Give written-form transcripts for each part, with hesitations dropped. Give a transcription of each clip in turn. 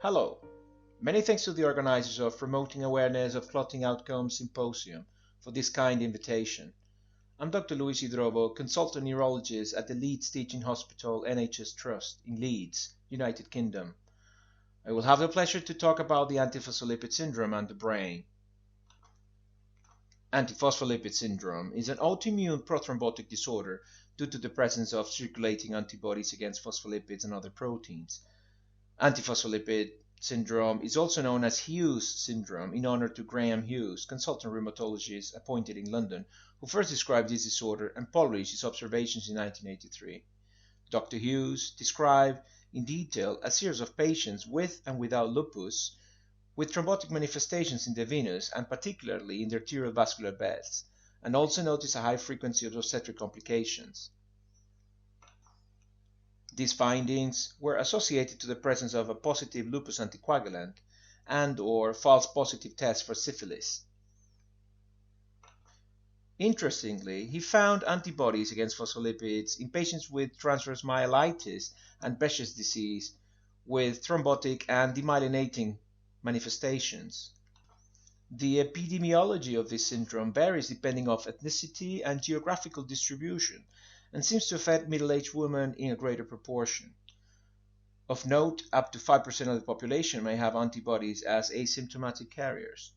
Hello. Many thanks to the organizers of Promoting Awareness of Clotting Outcomes Symposium for this kind invitation. I'm Dr. Luis Idrovo, consultant neurologist at the Leeds Teaching Hospital NHS Trust in Leeds, United Kingdom. I will have the pleasure to talk about the antiphospholipid syndrome and the brain. Antiphospholipid syndrome is an autoimmune prothrombotic disorder due to the presence of circulating antibodies against phospholipids and other proteins. Antiphospholipid syndrome is also known as Hughes syndrome in honor to Graham Hughes, consultant rheumatologist appointed in London, who first described this disorder and published his observations in 1983. Dr. Hughes described in detail a series of patients with and without lupus with thrombotic manifestations in the venous and particularly in the arterial vascular beds, and also noticed a high frequency of obstetric complications. These findings were associated to the presence of a positive lupus anticoagulant and/or false positive test for syphilis. Interestingly, he found antibodies against phospholipids in patients with transverse myelitis and Behçet's disease with thrombotic and demyelinating manifestations. The epidemiology of this syndrome varies depending on ethnicity and geographical distribution, and seems to affect middle-aged women in a greater proportion. Of note, up to 5% of the population may have antibodies as asymptomatic carriers.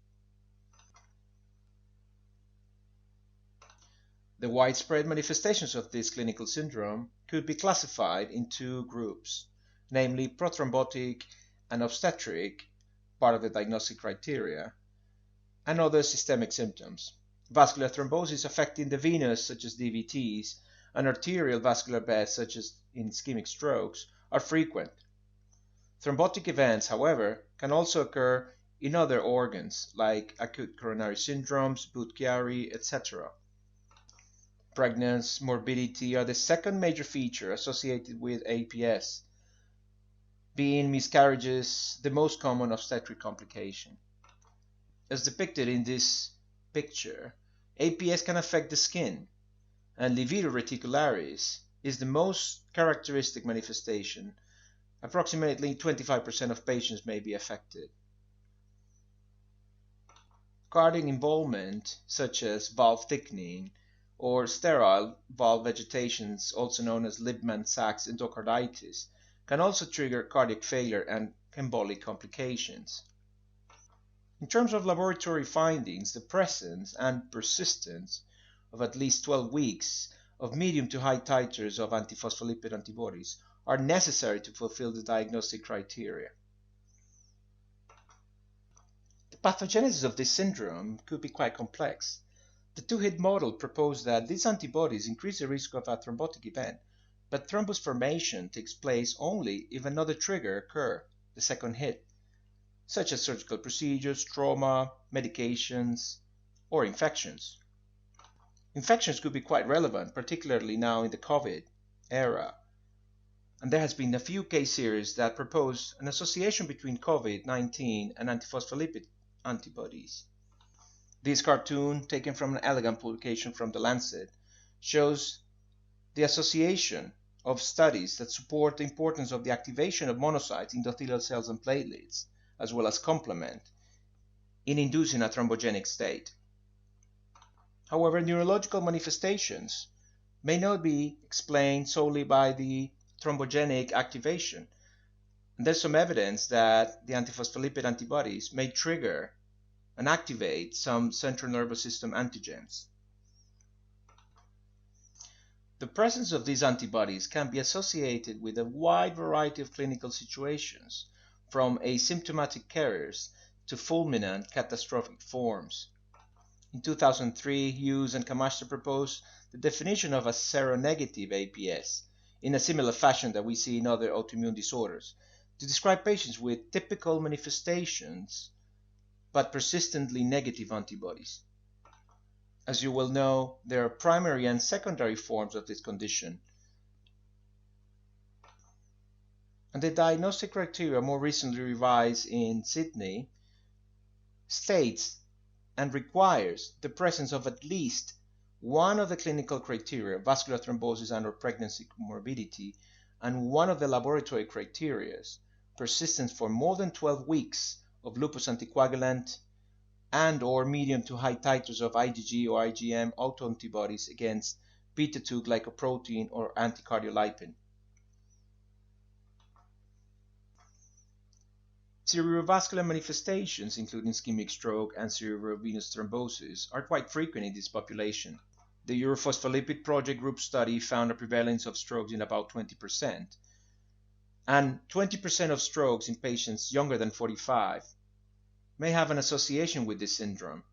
The widespread manifestations of this clinical syndrome could be classified in two groups, namely prothrombotic and obstetric, part of the diagnostic criteria, and other systemic symptoms. Vascular thrombosis affecting the venous, such as DVTs, and arterial vascular beds, such as in ischemic strokes, are frequent. Thrombotic events, however, can also occur in other organs, like acute coronary syndromes, Budd-Chiari, etc. Pregnancy, morbidity are the second major feature associated with APS, being miscarriages the most common obstetric complication. As depicted in this picture, APS can affect the skin, and livedo reticularis is the most characteristic manifestation. Approximately 25% of patients may be affected. Cardiac involvement, such as valve thickening or sterile valve vegetations, also known as Liebman-Sachs endocarditis, can also trigger cardiac failure and embolic complications. In terms of laboratory findings, the presence and persistence of at least 12 weeks of medium to high titers of antiphospholipid antibodies are necessary to fulfill the diagnostic criteria. The pathogenesis of this syndrome could be quite complex. The two-hit model proposed that these antibodies increase the risk of a thrombotic event, but thrombus formation takes place only if another trigger occurs, the second hit, such as surgical procedures, trauma, medications, or infections. Infections could be quite relevant, particularly now in the COVID era, and there has been a few case series that propose an association between COVID-19 and antiphospholipid antibodies. This cartoon, taken from an elegant publication from The Lancet, shows the association of studies that support the importance of the activation of monocytes, endothelial cells, and platelets, as well as complement, in inducing a thrombogenic state. However, neurological manifestations may not be explained solely by the thrombogenic activation, and there's some evidence that the antiphospholipid antibodies may trigger and activate some central nervous system antigens. The presence of these antibodies can be associated with a wide variety of clinical situations, from asymptomatic carriers to fulminant catastrophic forms. In 2003, Hughes and Kamashta proposed the definition of a seronegative APS, in a similar fashion that we see in other autoimmune disorders, to describe patients with typical manifestations but persistently negative antibodies. As you will know, there are primary and secondary forms of this condition, and the diagnostic criteria, more recently revised in Sydney, states and requires the presence of at least one of the clinical criteria, vascular thrombosis and/or pregnancy morbidity, and one of the laboratory criteria, persistence for more than 12 weeks of lupus anticoagulant and or medium to high titers of IgG or IgM autoantibodies against beta-2 glycoprotein or anticardiolipin. Cerebrovascular manifestations, including ischemic stroke and cerebrovenous thrombosis, are quite frequent in this population. The Europhospholipid Project Group study found a prevalence of strokes in about 20%, and 20% of strokes in patients younger than 45 may have an association with this syndrome.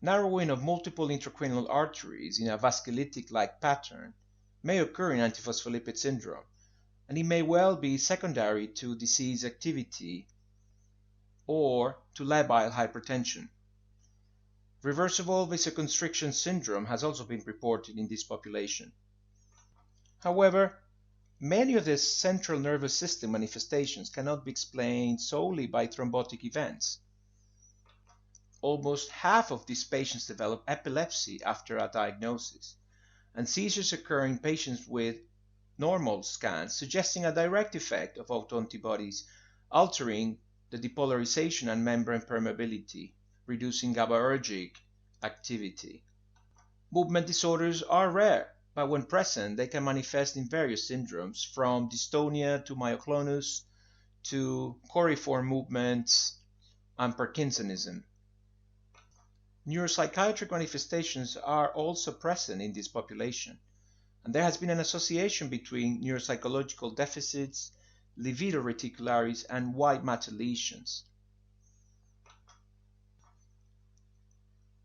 Narrowing of multiple intracranial arteries in a vasculitic-like pattern may occur in antiphospholipid syndrome, and it may well be secondary to disease activity or to labile hypertension. Reversible vasoconstriction syndrome has also been reported in this population. However, many of the central nervous system manifestations cannot be explained solely by thrombotic events. Almost half of these patients develop epilepsy after a diagnosis, and seizures occur in patients with normal scans, suggesting a direct effect of autoantibodies altering the depolarization and membrane permeability, reducing GABAergic activity. Movement disorders are rare, but when present, they can manifest in various syndromes, from dystonia to myoclonus to coriform movements and Parkinsonism. Neuropsychiatric manifestations are also present in this population, and there has been an association between neuropsychological deficits, livedo reticularis, and white matter lesions.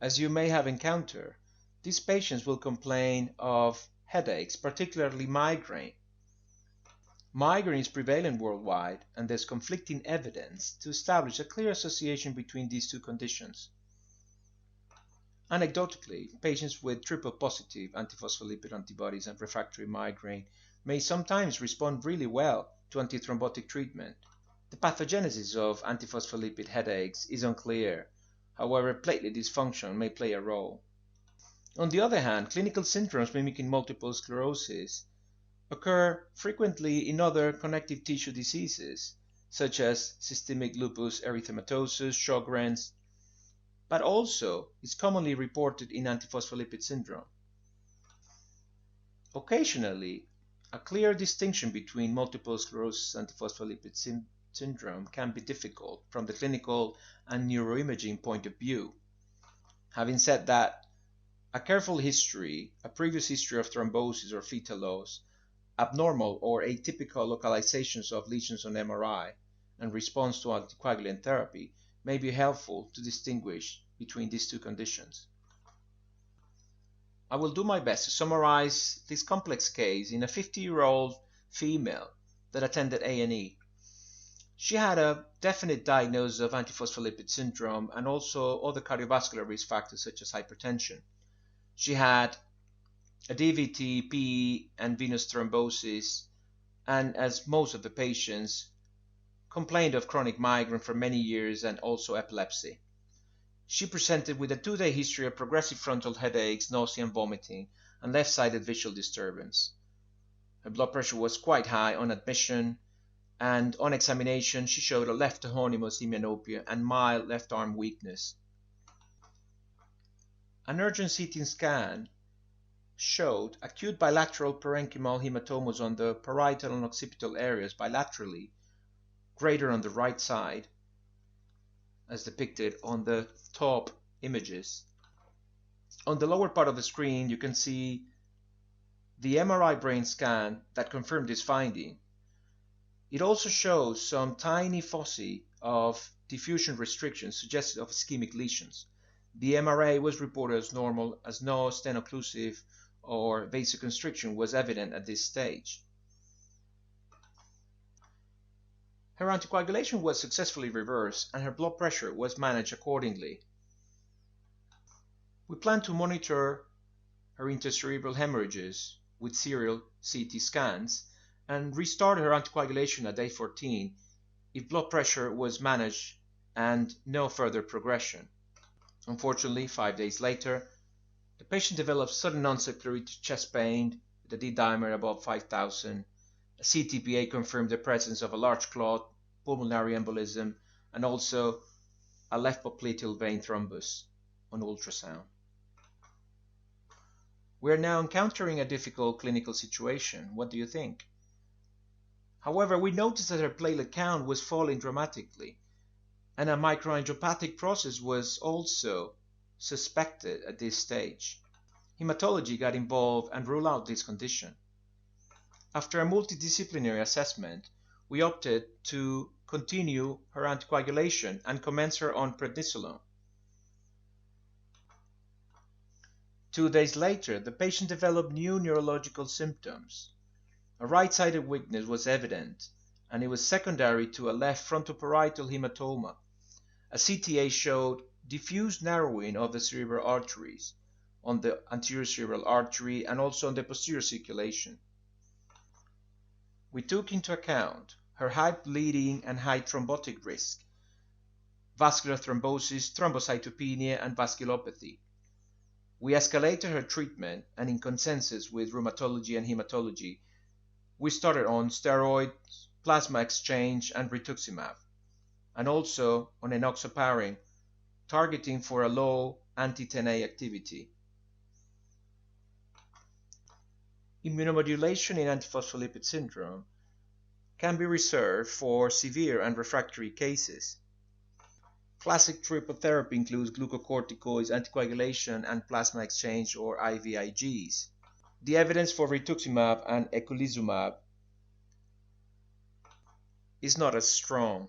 As you may have encountered, these patients will complain of headaches, particularly migraine. Migraine is prevalent worldwide, and there's conflicting evidence to establish a clear association between these two conditions. Anecdotally, patients with triple-positive antiphospholipid antibodies and refractory migraine may sometimes respond really well to antithrombotic treatment. The pathogenesis of antiphospholipid headaches is unclear. However, platelet dysfunction may play a role. On the other hand, clinical syndromes mimicking multiple sclerosis occur frequently in other connective tissue diseases, such as systemic lupus erythematosus, Sjogren's, but also is commonly reported in antiphospholipid syndrome. Occasionally, a clear distinction between multiple sclerosis and antiphospholipid syndrome can be difficult from the clinical and neuroimaging point of view. Having said that, a careful history, a previous history of thrombosis or fetal loss, abnormal or atypical localizations of lesions on MRI, and response to anticoagulant therapy may be helpful to distinguish between these two conditions. I will do my best to summarize this complex case in a 50-year-old female that attended A&E. She had a definite diagnosis of antiphospholipid syndrome and also other cardiovascular risk factors such as hypertension. She had a DVT, PE, and venous thrombosis, and as most of the patients, complained of chronic migraine for many years and also epilepsy. She presented with a 2-day history of progressive frontal headaches, nausea and vomiting, and left-sided visual disturbance. Her blood pressure was quite high on admission, and on examination she showed a left homonymous hemianopia and mild left arm weakness. An urgent CT scan showed acute bilateral parenchymal hematomas on the parietal and occipital areas bilaterally, greater on the right side, as depicted on the top images. On the lower part of the screen, you can see the MRI brain scan that confirmed this finding. It also shows some tiny foci of diffusion restriction suggestive of ischemic lesions. The MRA was reported as normal, as no steno-occlusive or vasoconstriction was evident at this stage. Her anticoagulation was successfully reversed and her blood pressure was managed accordingly. We plan to monitor her intracerebral hemorrhages with serial CT scans and restart her anticoagulation at day 14 if blood pressure was managed and no further progression. Unfortunately, 5 days later, the patient developed sudden onset pleuritic chest pain with a D-dimer above 5,000 A CTPA confirmed the presence of a large clot, pulmonary embolism, and also a left popliteal vein thrombus on ultrasound. We are now encountering a difficult clinical situation. What do you think? However, we noticed that her platelet count was falling dramatically, and a microangiopathic process was also suspected at this stage. Hematology got involved and ruled out this condition. After a multidisciplinary assessment, we opted to continue her anticoagulation and commence her on prednisolone. 2 days later, the patient developed new neurological symptoms. A right-sided weakness was evident, and it was secondary to a left frontoparietal hematoma. A CTA showed diffuse narrowing of the cerebral arteries on the anterior cerebral artery and also on the posterior circulation. We took into account her high bleeding and high thrombotic risk, vascular thrombosis, thrombocytopenia, and vasculopathy. We escalated her treatment, and in consensus with rheumatology and hematology, we started on steroids, plasma exchange, and rituximab, and also on enoxaparin, targeting for a low anti-10A activity. Immunomodulation in antiphospholipid syndrome can be reserved for severe and refractory cases. Classic triple therapy includes glucocorticoids, anticoagulation, and plasma exchange or IVIGs. The evidence for rituximab and eculizumab is not as strong.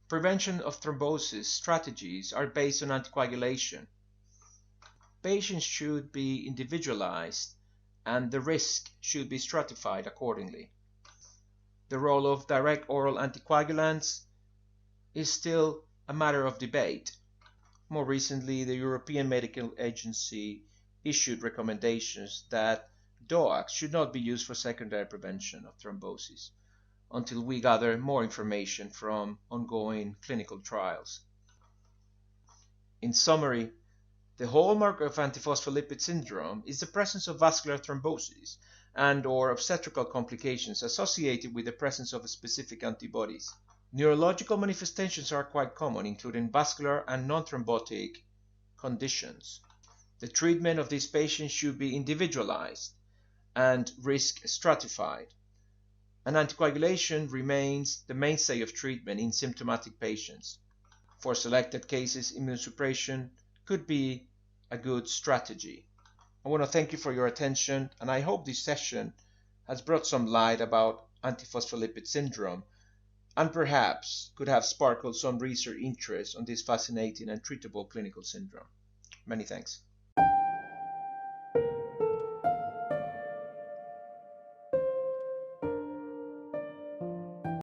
Prevention of thrombosis strategies are based on anticoagulation. Patients should be individualized and the risk should be stratified accordingly. The role of direct oral anticoagulants is still a matter of debate. More recently, the European Medical Agency issued recommendations that DOACs should not be used for secondary prevention of thrombosis until we gather more information from ongoing clinical trials. In summary, the hallmark of antiphospholipid syndrome is the presence of vascular thrombosis and/or obstetrical complications associated with the presence of specific antibodies. Neurological manifestations are quite common, including vascular and non-thrombotic conditions. The treatment of these patients should be individualized and risk stratified. And anticoagulation remains the mainstay of treatment in symptomatic patients. For selected cases, immunosuppression could be a good strategy. I want to thank you for your attention, and I hope this session has brought some light about antiphospholipid syndrome and perhaps could have sparkled some research interest on this fascinating and treatable clinical syndrome. Many thanks.